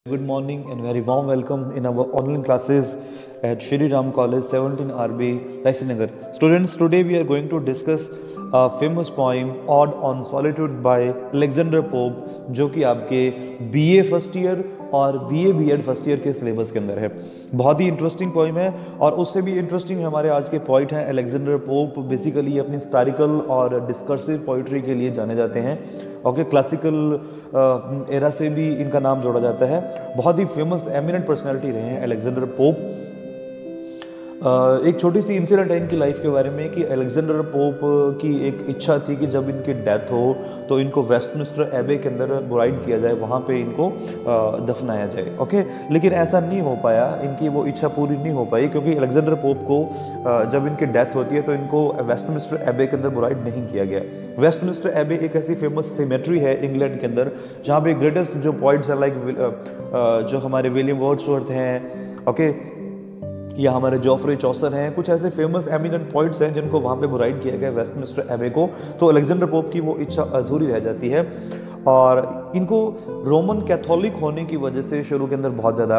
Good morning and very warm welcome in our online classes at Shri Ram College 17 RB Raisinagar. Students, today we are going to discuss a famous poem Ode on Solitude by Alexander Pope, जो कि आपके BA first year और BA B.Ed first year के syllabus के अंदर है। बहुत ही interesting poem है और उससे भी इंटरेस्टिंग हमारे आज के पोइट हैं अलेक्जेंडर पोप। बेसिकली अपनी हिस्टोरिकल और डिस्कर्सिव पोइट्री के लिए जाने जाते हैं। ओके, क्लासिकल एरा से भी इनका नाम जोड़ा जाता है। बहुत ही फेमस एमिनेंट पर्सनालिटी रहे हैं अलेक्जेंडर पोप। एक छोटी सी इंसिडेंट है इनकी लाइफ के बारे में कि अलेक्जेंडर पोप की एक इच्छा थी कि जब इनकी डेथ हो तो इनको वेस्टमिंस्टर एबे के अंदर बुराइड किया जाए, वहाँ पे इनको दफनाया जाए। ओके, लेकिन ऐसा नहीं हो पाया, इनकी वो इच्छा पूरी नहीं हो पाई क्योंकि अलेक्जेंडर पोप को जब इनकी डेथ होती है तो इनको वेस्टमिंस्टर एबे के अंदर बुराइड नहीं किया गया। वेस्टमिंस्टर एबे एक ऐसी फेमस सिमेट्री है इंग्लैंड के अंदर जहाँ पे ग्रेटेस्ट जो पॉइंट्स हैं लाइक जो हमारे विलियम वर्ड्सवर्थ हैं, ओके, या हमारे जॉफरे चौसर हैं, कुछ ऐसे फेमस एमिनेंट पॉइंट्स हैं जिनको वहाँ पे बुराइड किया गया वेस्टमिंस्टर एबे को। तो अलेक्जेंडर पोप की वो इच्छा अधूरी रह जाती है और इनको रोमन कैथोलिक होने की वजह से शुरू के अंदर बहुत ज़्यादा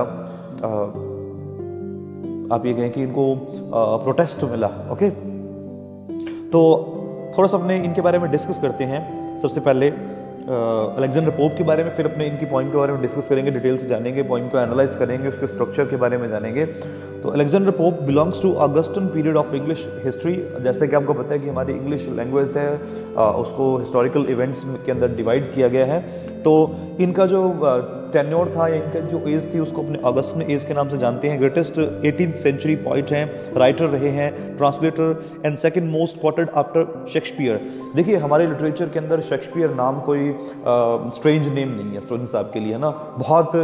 आप ये कहें कि इनको प्रोटेस्ट मिला। ओके, तो थोड़ा सा अपने इनके बारे में डिस्कस करते हैं। सबसे पहले अलेक्जेंडर पोप के बारे में, फिर अपने इनकी पॉइंट के बारे में डिस्कस करेंगे, डिटेल से जानेंगे, पॉइंट को एनालाइज करेंगे, उसके स्ट्रक्चर के बारे में जानेंगे। तो Alexander Pope belongs to Augustan period of English history. जैसे कि आपको पता है कि हमारी इंग्लिश लैंग्वेज है उसको हिस्टोरिकल इवेंट्स के अंदर डिवाइड किया गया है। तो इनका जो टेन्योर था या इनका जो एज थी उसको अपने ऑगस्टन एज के नाम से जानते हैं। ग्रेटेस्ट 18th सेंचुरी पोइट हैं, राइटर रहे हैं, translator and second most quoted after Shakespeare. देखिए हमारे लिटरेचर के अंदर शेक्सपियर नाम कोई स्ट्रेंज नेम नहीं है स्टूडेंट्स आपके लिए, है ना। बहुत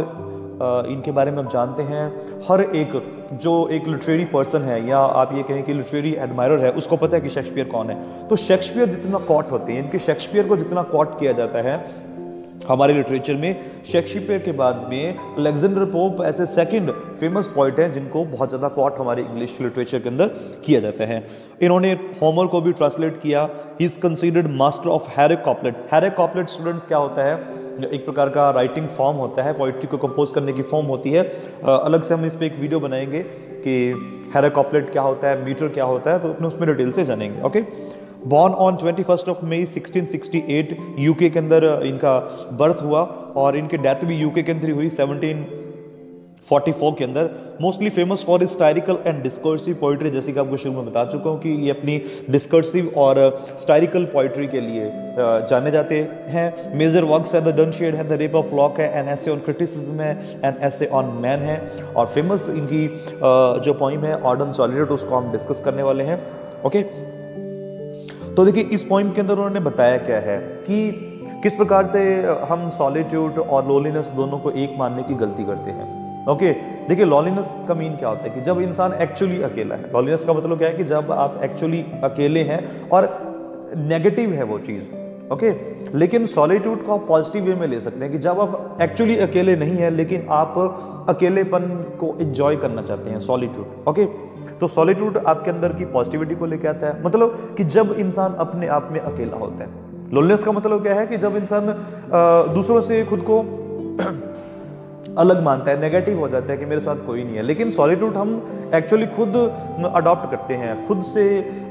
इनके बारे में आप जानते हैं। हर एक जो एक लिटरेरी पर्सन है या आप ये कहें कि लिटरेरी एडमायरर है उसको पता है कि शेक्सपियर कौन है। तो शेक्सपियर जितना कॉट होते हैं, इनके शेक्सपियर को जितना कॉट किया जाता है हमारे लिटरेचर में, शेक्सपियर के बाद में अलेक्जेंडर पोप ऐसे सेकंड फेमस पोइट हैं जिनको बहुत ज़्यादा कॉट हमारे इंग्लिश लिटरेचर के अंदर किया जाता है। इन्होंने होमर को भी ट्रांसलेट किया। He is considered master of हेरेक कॉपलेट। हेरेक कॉपलेट स्टूडेंट्स क्या होता है? एक प्रकार का राइटिंग फॉर्म होता है, पोइट्री को कंपोज करने की फॉर्म होती है। अलग से हम इस पर एक वीडियो बनाएंगे कि हेरेक कॉपलेट क्या होता है, मीटर क्या होता है, तो अपने उसमें डिटेल से जानेंगे। Okay, born on 21 May 1668 UK के अंदर इनका बर्थ हुआ और इनकी डेथ भी यूके के अंदर हुई 1744 के अंदर। Mostly famous for historical and discursive poetry, जैसे कि आपको शुरू में बता चुका हूँ कि ये अपनी डिस्कर्सिव और हिस्टोरिकल पोइट्री के लिए जाने जाते हैं। मेजर वर्क्स है द डनशेड है, द रेप ऑफ लॉक है, एन एसे ऑन क्रिटिसिज्म है, एन एसे ऑन मैन है। और फेमस इनकी जो पोइम है ऑड ऑन सॉलिट्यूड, उसको हम डिस्कस करने वाले हैं। ओके, तो देखिए इस पॉइंट के अंदर उन्होंने बताया क्या है कि किस प्रकार से हम सॉलिट्यूड और लोनलीनेस दोनों को एक मानने की गलती करते हैं। ओके, देखिए लॉनलीनेस का मीन क्या होता है कि जब इंसान एक्चुअली अकेला है। लॉनलीनेस का मतलब क्या है कि जब आप एक्चुअली अकेले हैं और नेगेटिव है वो चीज़। ओके, लेकिन सॉलिट्यूड को आप पॉजिटिव वे में ले सकते हैं कि जब आप एक्चुअली अकेले नहीं है लेकिन आप अकेलेपन को एंजॉय करना चाहते हैं, सॉलिट्यूड। ओके, तो सॉलिट्यूड आपके अंदर की पॉजिटिविटी को लेकर आता है, मतलब कि जब इंसान अपने आप में अकेला होता है। लोनलीनेस का मतलब क्या है कि जब इंसान दूसरों से खुद को अलग मानता है, नेगेटिव हो जाता है कि मेरे साथ कोई नहीं है। लेकिन सॉलिट्यूड हम एक्चुअली खुद अडॉप्ट करते हैं, खुद से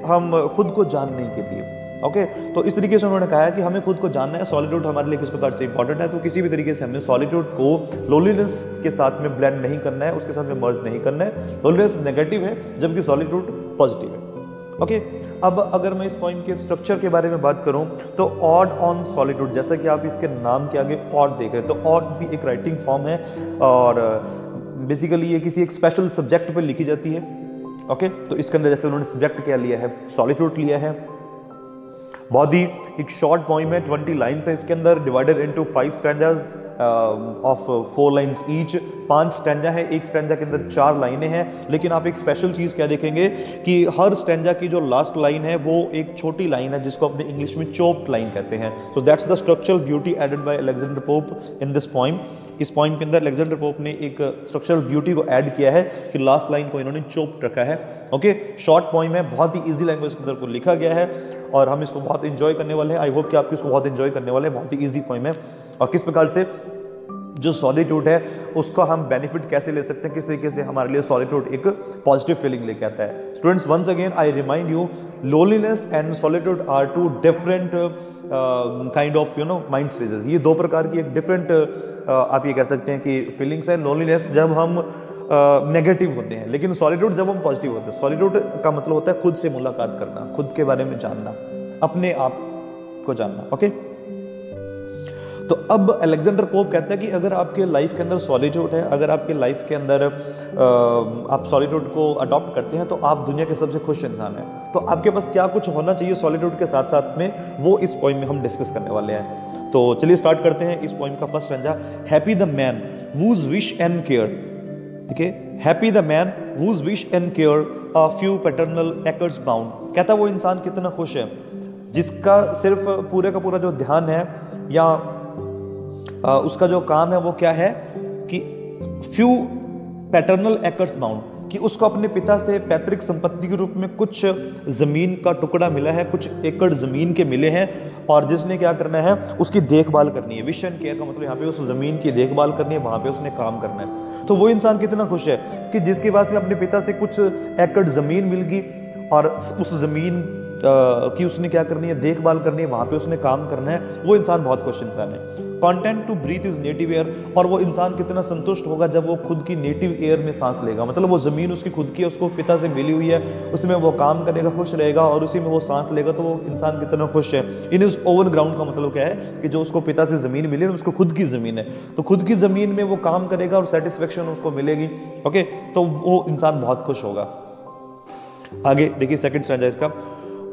हम खुद को जानने के लिए। ओके, तो इस तरीके से उन्होंने कहा है कि हमें खुद को जानना है। सॉलिट्यूड हमारे लिए किस प्रकार से इंपॉर्टेंट है, तो किसी भी तरीके से हमें सॉलिट्यूड को लोनलीनेस के साथ में ब्लेंड नहीं करना है, उसके साथ में मर्ज नहीं करना है। लोनलीनेस नेगेटिव है जबकि सॉलिट्यूड पॉजिटिव है। ओके, अब अगर मैं इस पॉइंट के स्ट्रक्चर के बारे में बात करूं तो ऑड ऑन सॉलिट्यूड, जैसा कि आप इसके नाम के आगे ऑड देख रहे हैं, तो ऑड भी एक राइटिंग फॉर्म है और बेसिकली ये किसी एक स्पेशल सब्जेक्ट पर लिखी जाती है। ओके, तो इसके अंदर जैसे उन्होंने सब्जेक्ट क्या लिया है, सॉलिट्यूड लिया है। बहुत ही एक शॉर्ट पोइम है, 20 लाइन्स है इसके अंदर, divided into 5 stanzas of 4 lines each. 5 stanza है, एक स्टैंजा के अंदर 4 लाइनें हैं। लेकिन आप एक स्पेशल चीज़ क्या देखेंगे कि हर स्टैंजा की जो लास्ट लाइन है वो एक छोटी लाइन है जिसको अपने इंग्लिश में चोप्ड लाइन कहते हैं। So that's the structural beauty added by Alexander Pope in this poem. इस पॉइंट के अंदर अलेक्जेंडर पोप ने एक स्ट्रक्चरल ब्यूटी को ऐड किया है कि लास्ट लाइन को इन्होंने चोप्ड रखा है। ओके, शॉर्ट पोइम है, बहुत ही इजी लैंग्वेज के अंदर को लिखा गया है और हम इसको बहुत इंजॉय करने वाले हैं। आई होप कि आप इसको बहुत इंजॉय करने वाले हैं। बहुत ही ईजी पोइम है और किस प्रकार से जो सॉलिट्यूड है उसका हम बेनिफिट कैसे ले सकते हैं, किस तरीके से हमारे लिए सॉलिट्यूड एक पॉजिटिव फीलिंग लेके आता है। Students, once again I remind you, loneliness and solitude are two different kind of mind stages. ये दो प्रकार की एक डिफरेंट आप ये कह सकते हैं कि फीलिंग्स है। लोनलीनेस जब हम नेगेटिव होते हैं, लेकिन सॉलिट्यूड जब हम पॉजिटिव होते हैं। सॉलिट्यूड का मतलब होता है खुद से मुलाकात करना, खुद के बारे में जानना, अपने आप को जानना। ओके, तो अब अलेक्जेंडर पोप कहता है कि अगर आपके लाइफ के अंदर सॉलिट्यूड है, अगर आपके लाइफ के अंदर आप सॉलिट्यूड को अडॉप्ट करते हैं, तो आप दुनिया के सबसे खुश इंसान हैं। तो आपके पास क्या कुछ होना चाहिए सॉलिट्यूड के साथ साथ में, वो इस पोइम में हम डिस्कस करने वाले हैं। तो चलिए स्टार्ट करते हैं इस पोइम का first stanza. Happy the man whose wish and care, ठीक है, happy the man whose wish and care a few paternal acres bound। कहता है वो इंसान कितना खुश है जिसका सिर्फ पूरे का पूरा जो ध्यान है या उसका जो काम है वो क्या है कि फ्यू पैटर्नल एकर्स बाउंड, कि उसको अपने पिता से पैतृक संपत्ति के रूप में कुछ जमीन का टुकड़ा मिला है, कुछ एकड़ जमीन के मिले हैं, और जिसने क्या करना है उसकी देखभाल करनी है। विश एंड केयर का मतलब यहाँ पे उस जमीन की देखभाल करनी है, वहां पे उसने काम करना है। तो वो इंसान कितना खुश है कि जिसके पास में अपने पिता से कुछ एकड़ जमीन मिल गई और उस जमीन की उसने क्या करनी है, देखभाल करनी है, वहां पे उसने काम करना है। वो इंसान बहुत खुश इंसान है। Content to breathe his native air, और वो इंसान कितना संतुष्ट होगा जब वो खुद की नेटिव एयर में सांस लेगा। मतलब वो जमीन उसकी खुद की है, उसको पिता से मिली हुई है, उसमें वो काम करेगा, खुश रहेगा और उसी में वो सांस लेगा, तो वो इंसान कितना खुश है। इन इज ओवन ग्राउंड का मतलब क्या है कि जो उसको पिता से जमीन मिली है उसको खुद की जमीन है, तो खुद की जमीन में वो काम करेगा और सेटिस्फेक्शन उसको मिलेगी। ओके, तो वो इंसान बहुत खुश होगा। आगे देखिए सेकंड स्टैंजा इसका,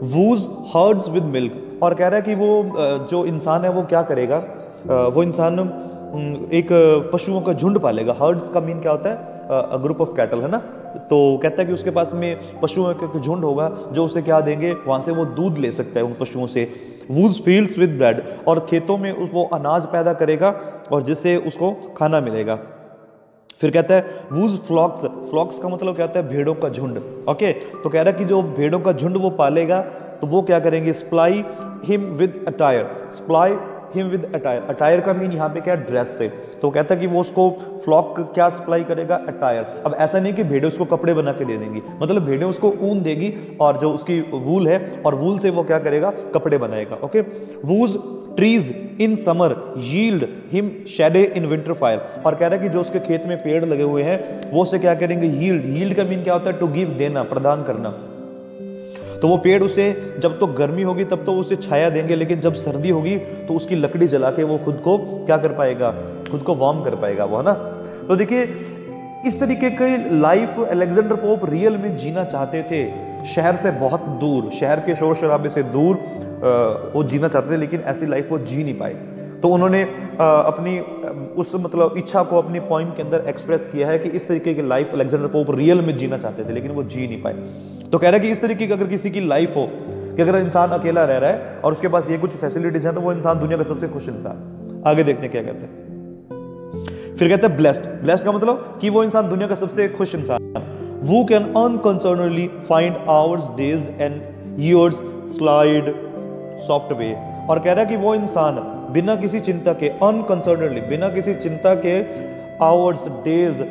वूज हर्ड्स विद मिल्क, और कह रहा है कि वो जो इंसान है वो क्या करेगा, वो इंसान एक पशुओं का झुंड पालेगा। हर्ड्स का मीन क्या होता है, ग्रुप ऑफ कैटल, है ना। तो कहता है कि उसके पास में पशुओं का झुंड होगा जो उसे क्या देंगे, वहां से वो दूध ले सकता है उन पशुओं से। वूज फील्ड्स विद ब्रेड, और खेतों में वो अनाज पैदा करेगा और जिससे उसको खाना मिलेगा। फिर कहता है वूज फ्लॉक्स, फ्लॉक्स का मतलब क्या होता है, भेड़ों का झुंड। ओके, तो कह रहा है कि जो भेड़ों का झुंड वो पालेगा तो वो क्या करेंगे, supply him with attire, supply him with attire. Attire का मीन यहाँ पे क्या है, ड्रेस से। तो कहता है कि वो उसको फ्लॉक क्या सप्लाई करेगा, अटायर। अब ऐसा नहीं कि भेड़े उसको कपड़े बना के दे देंगी, मतलब भेड़े उसको ऊन देगी और जो उसकी वूल है, और वूल से वो क्या करेगा, कपड़े बनाएगा। Okay, whose trees in summer yield him Shede in winter fire, और कह रहा है कि जो उसके खेत में पेड़ लगे हुए हैं वो से क्या करेंगे, यील्ड। यील्ड का मीन क्या होता है, टू गिव, देना, प्रदान करना। तो वो पेड़ उसे जब तो गर्मी होगी तब तो उसे छाया देंगे, लेकिन जब सर्दी होगी तो उसकी लकड़ी जला के वो खुद को क्या कर पाएगा, खुद को वार्म कर पाएगा वो, है ना। तो देखिए इस तरीके की लाइफ अलेक्जेंडर पोप रियल में जीना चाहते थे, शहर से बहुत दूर, शहर के शोर शराबे से दूर वो जीना चाहते थे, लेकिन ऐसी लाइफ वो जी नहीं पाए। तो उन्होंने अपनी उस मतलब इच्छा को अपनी पॉइंट के अंदर एक्सप्रेस किया है कि इस तरीके की लाइफ अलेक्जेंडर पोप रियल में जीना चाहते थे, लेकिन वो जी नहीं पाए। तो कह रहा है कि इस तरीके की अगर किसी की लाइफ हो कि अगर इंसान अकेला रह रहा है और उसके पास ये कुछ फैसिलिटीज हैं, तो वो इंसान दुनिया का सबसे खुश इंसान। आगे देखते हैं क्या कहते हैं। फिर कहते हैं ब्लेस्ड, ब्लेस्ड का मतलब कि वो इंसान दुनिया का सबसे खुश इंसान, वो can unconcernedly find hours, days and years slide soft away. और कह रहा है कि वो इंसान बिना किसी चिंता के, अनकंसर्नली, बिना किसी चिंता के, आवर्स, डेज,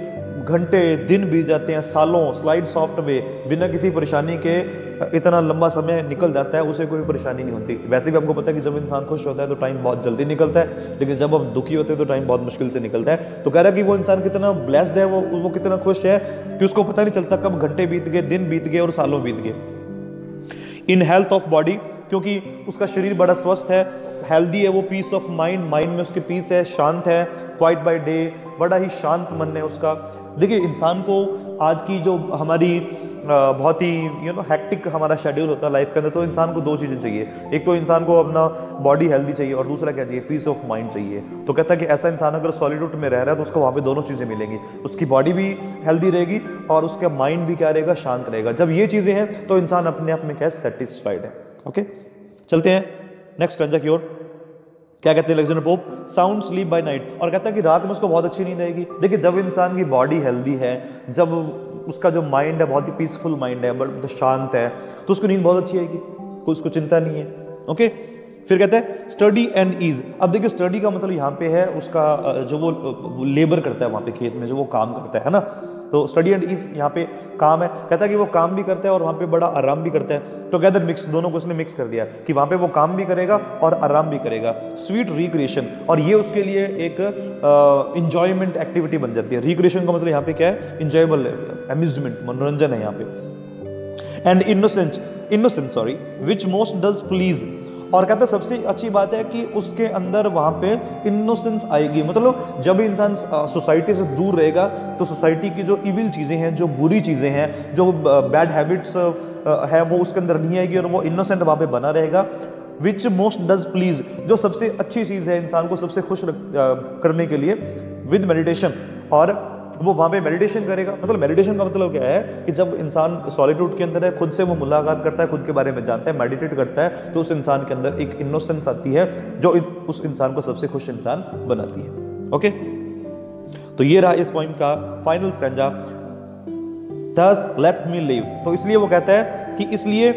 घंटे, दिन बीत जाते हैं, सालों, स्लाइड सॉफ्ट वे, बिना किसी परेशानी के इतना लंबा समय निकल जाता है, उसे कोई परेशानी नहीं होती। वैसे भी आपको पता है कि जब इंसान खुश होता है तो टाइम बहुत जल्दी निकलता है, लेकिन जब हम दुखी होते हैं तो टाइम बहुत मुश्किल से निकलता है। तो कह रहा है कि वो इंसान कितना ब्लेस्ड है, वो कितना खुश है कि उसको पता नहीं चलता कब घंटे बीत गए, दिन बीत गए और सालों बीत गए। इन हेल्थ ऑफ बॉडी, क्योंकि उसका शरीर बड़ा स्वस्थ है, हेल्दी है, वो पीस ऑफ माइंड, माइंड में उसके पीस है, शांत है, क्वाइट बाय डे, बड़ा ही शांत मन है उसका। देखिए इंसान को आज की जो हमारी बहुत ही हेक्टिक हमारा शेड्यूल होता है लाइफ के अंदर, तो इंसान को दो चीज़ें चाहिए। एक तो इंसान को अपना बॉडी हेल्दी चाहिए और दूसरा क्या चाहिए, पीस ऑफ माइंड चाहिए। तो कहता है कि ऐसा इंसान अगर सॉलिट्यूड में रह रहा है तो उसको वहाँ पे दोनों चीज़ें मिलेंगी, उसकी बॉडी भी हेल्दी रहेगी और उसका माइंड भी क्या रहेगा, शांत रहेगा। जब ये चीज़ें हैं तो इंसान अपने आप में क्या सेटिस्फाइड है। ओके, चलते हैं नेक्स्ट स्टैंजा की ओर। क्या कहते हैं Alexander pope, sound sleep by night, और कहता है कि रात में उसको बहुत अच्छी नींद आएगी। देखिए जब इंसान की बॉडी हेल्दी है, जब उसका जो माइंड है बहुत ही पीसफुल माइंड है, बट शांत है, तो उसको नींद बहुत अच्छी आएगी, कोई उसको चिंता नहीं है। ओके, फिर कहते हैं स्टडी एंड ईज। अब देखिए स्टडी का मतलब यहाँ पे है उसका जो वो लेबर करता है वहाँ पे खेत में, जो वो काम करता है ना, तो स्टडी एंड ईज यहाँ पे काम है। कहता है कि वो काम भी करता है और वहाँ पे बड़ा आराम भी करता है, टुगेदर मिक्स, दोनों को उसने मिक्स कर दिया कि वहाँ पे वो काम भी करेगा और आराम भी करेगा। स्वीट रिक्रिएशन, और ये उसके लिए एक इंजॉयमेंट एक्टिविटी बन जाती है। रिक्रिएशन का मतलब यहाँ पे क्या है, इंजॉयबल, अम्यूजमेंट, मनोरंजन है यहाँ पे। And innocence sorry which most does please, और कहता है सबसे अच्छी बात है कि उसके अंदर वहां पे इनोसेंस आएगी। मतलब जब इंसान सोसाइटी से दूर रहेगा तो सोसाइटी की जो इविल चीजें हैं, जो बुरी चीजें हैं, जो बैड हैबिट्स है, वो उसके अंदर नहीं आएगी और वो इनोसेंट वहां पे बना रहेगा। विच मोस्ट डज प्लीज, जो सबसे अच्छी चीज है इंसान को सबसे खुश करने के लिए, विद मेडिटेशन, और वो वहां पे मेडिटेशन करेगा। मतलब मेडिटेशन का मतलब क्या है कि जब इंसान सॉलिट्यूड के अंदर है, खुद से वो मुलाकात करता है, खुद के बारे में जानता है, मेडिटेट करता है, तो उस इंसान के अंदर एक इनोसेंस आती है जो उस इंसान को सबसे खुश इंसान बनाती है। ओके, तो ये रहा इस पॉइंट का final stanza, thus let me live. तो इसलिए वो कहता है कि इसलिए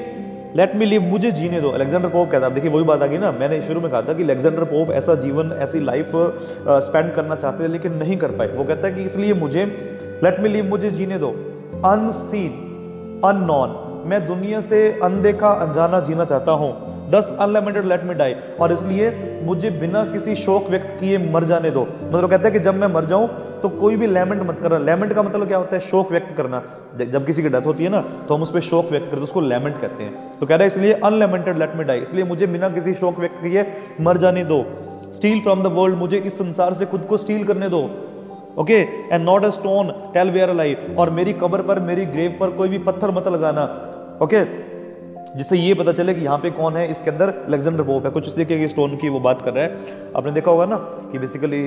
लेट मी लिव, मुझे जीने दो। अलेक्जेंडर पोप कहता है, देखिए वही बात आ गई ना, मैंने शुरू में कहा था कि अलेक्जेंडर पोप ऐसा जीवन, ऐसी लाइफ स्पेंड करना चाहते थे लेकिन नहीं कर पाए। वो कहता है कि इसलिए मुझे लेट मी लिव, मुझे जीने दो। अनसीन अननोन, मैं दुनिया से अनदेखा अनजाना जीना चाहता हूँ। दस अनलिमिटेड लेट मी डाई, और इसलिए मुझे बिना किसी शोक व्यक्त किए मर जाने दो। मतलब कहता है कि जब मैं मर जाऊं तो कोई भी लैमेंट मत करना। लैमेंट का मतलब क्या होता है, शोक व्यक्त करना। जब किसी की डेथ होती है ना तो हम उस पर शोक व्यक्त करते हैं, उसको लैमेंट कहते हैं। तो कह रहा है इसलिए अनलिमिटेड लेट मी डाई, इसलिए मुझे बिना किसी शोक व्यक्त किए मर जाने दो। स्टील फ्रॉम द वर्ल्ड, मुझे इस संसार से खुद को स्टील करने दो। Okay, and not a stone tell where a life, और मेरी कब्र पर, मेरी ग्रेव पर कोई भी पत्थर मत लगाना। ओके, जिससे ये पता चले कि यहाँ पे कौन है, इसके अंदर अलेक्जेंडर पोप है। कुछ इस तरीके के स्टोन की वो बात कर रहा है। आपने देखा होगा ना कि बेसिकली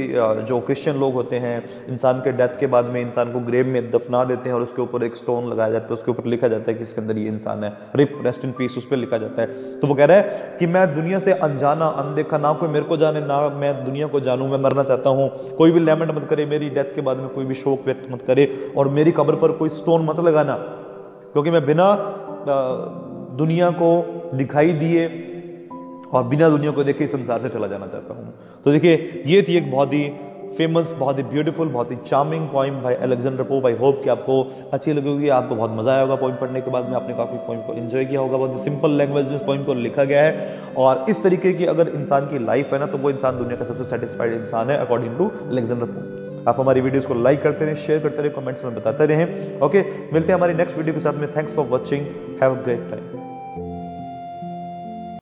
जो क्रिश्चियन लोग होते हैं, इंसान के डेथ के बाद में इंसान को ग्रेव में दफना देते हैं और उसके ऊपर एक स्टोन लगाया जाता है, उसके ऊपर लिखा जाता है कि इसके अंदर ये इंसान है, रिप रेस्ट इन पीस, उस पर लिखा जाता है। तो वो कह रहा है कि मैं दुनिया से अनजाना, अनदेखा, ना कोई मेरे को जाने ना मैं दुनिया को जानूं, मैं मरना चाहता हूँ। कोई भी लैमेंट मत करे, मेरी डेथ के बाद में कोई भी शोक व्यक्त मत करे, और मेरी कब्र पर कोई स्टोन मत लगाना, क्योंकि मैं बिना दुनिया को दिखाई दिए और बिना दुनिया को देखे संसार से चला जाना चाहता हूं। तो देखिए ये थी एक बहुत ही फेमस, बहुत ही ब्यूटीफुल, बहुत ही charming poem by Alexander Pope. I hope कि आपको अच्छी लगी होगी, आपको बहुत मजा आया होगा पोइम पढ़ने के बाद में, आपने काफी पोइम को एंजॉय किया होगा। बहुत ही सिंपल लैंग्वेज में इस पोइम को लिखा गया है, और इस तरीके की अगर इंसान की लाइफ है ना तो वो इंसान दुनिया का सबसे सेटिस्फाइड इंसान है अकॉर्डिंग टू अलेक्जेंडर पोप। आप हमारी वीडियोस को लाइक करते रहें, शेयर करते रहें, कमेंट्स में बताते रहें। ओके, मिलते हैं हमारी नेक्स्ट वीडियो के साथ में। Thanks for watching, have a great time.